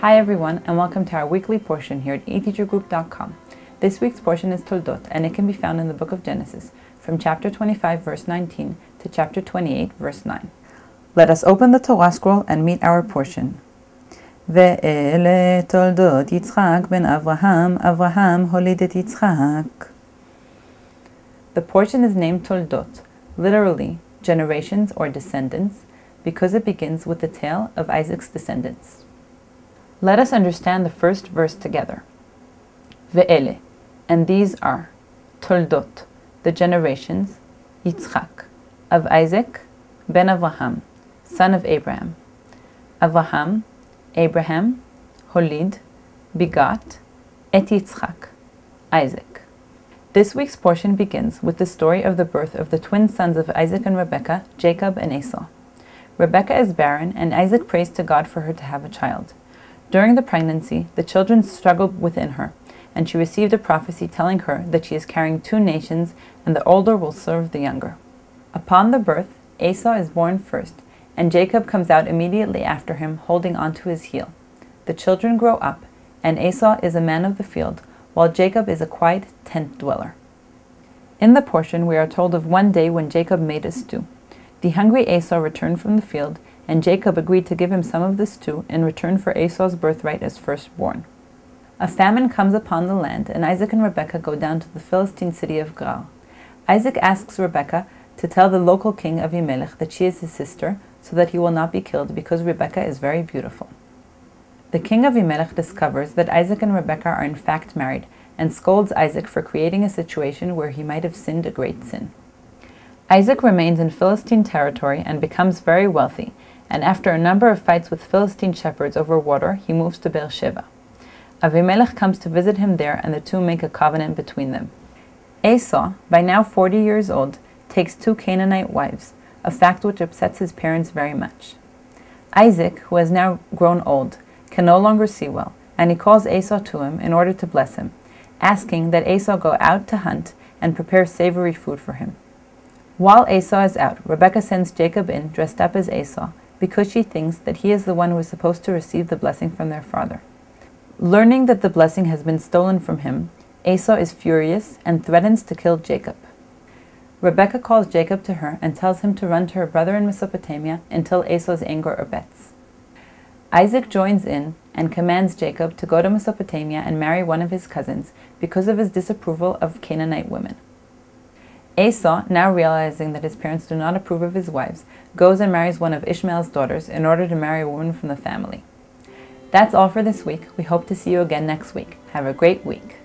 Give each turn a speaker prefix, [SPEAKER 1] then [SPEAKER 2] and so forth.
[SPEAKER 1] Hi everyone, and welcome to our weekly portion here at eTeacherGroup.com. This week's portion is Toldot, and it can be found in the book of Genesis, from chapter 25 verse 19 to chapter 28 verse 9. Let us open the Torah scroll and meet our portion. Ve'ele Toldot Yitzchak ben Avraham, Avraham holid et Yitzchak. The portion is named Toldot, literally generations or descendants, because it begins with the tale of Isaac's descendants. Let us understand the first verse together. Ve'ele, and these are Toldot, the generations, Yitzchak, of Isaac, ben Avraham, son of Abraham. Avraham, Abraham, holid, begot, et Yitzchak, Isaac. This week's portion begins with the story of the birth of the twin sons of Isaac and Rebekah, Jacob and Esau. Rebekah is barren, and Isaac prays to God for her to have a child. During the pregnancy, the children struggled within her, and she received a prophecy telling her that she is carrying two nations, and the older will serve the younger. Upon the birth, Esau is born first, and Jacob comes out immediately after him, holding onto his heel. The children grow up, and Esau is a man of the field, while Jacob is a quiet tent dweller. In the portion, we are told of one day when Jacob made a stew. The hungry Esau returned from the field, and Jacob agreed to give him some of the stew in return for Esau's birthright as firstborn. A famine comes upon the land, and Isaac and Rebekah go down to the Philistine city of Gerar. Isaac asks Rebekah to tell the local king Avimelech that she is his sister, so that he will not be killed because Rebekah is very beautiful. The king Avimelech discovers that Isaac and Rebekah are in fact married, and scolds Isaac for creating a situation where he might have sinned a great sin. Isaac remains in Philistine territory and becomes very wealthy, and after a number of fights with Philistine shepherds over water, he moves to Beersheba. Avimelech comes to visit him there, and the two make a covenant between them. Esau, by now 40 years old, takes two Canaanite wives, a fact which upsets his parents very much. Isaac, who has now grown old, can no longer see well, and he calls Esau to him in order to bless him, asking that Esau go out to hunt and prepare savory food for him. While Esau is out, Rebekah sends Jacob in dressed up as Esau, because she thinks that he is the one who is supposed to receive the blessing from their father. Learning that the blessing has been stolen from him, Esau is furious and threatens to kill Jacob. Rebekah calls Jacob to her and tells him to run to her brother in Mesopotamia until Esau's anger abates. Isaac joins in and commands Jacob to go to Mesopotamia and marry one of his cousins because of his disapproval of Canaanite women. Esau, now realizing that his parents do not approve of his wives, goes and marries one of Ishmael's daughters in order to marry a woman from the family. That's all for this week. We hope to see you again next week. Have a great week.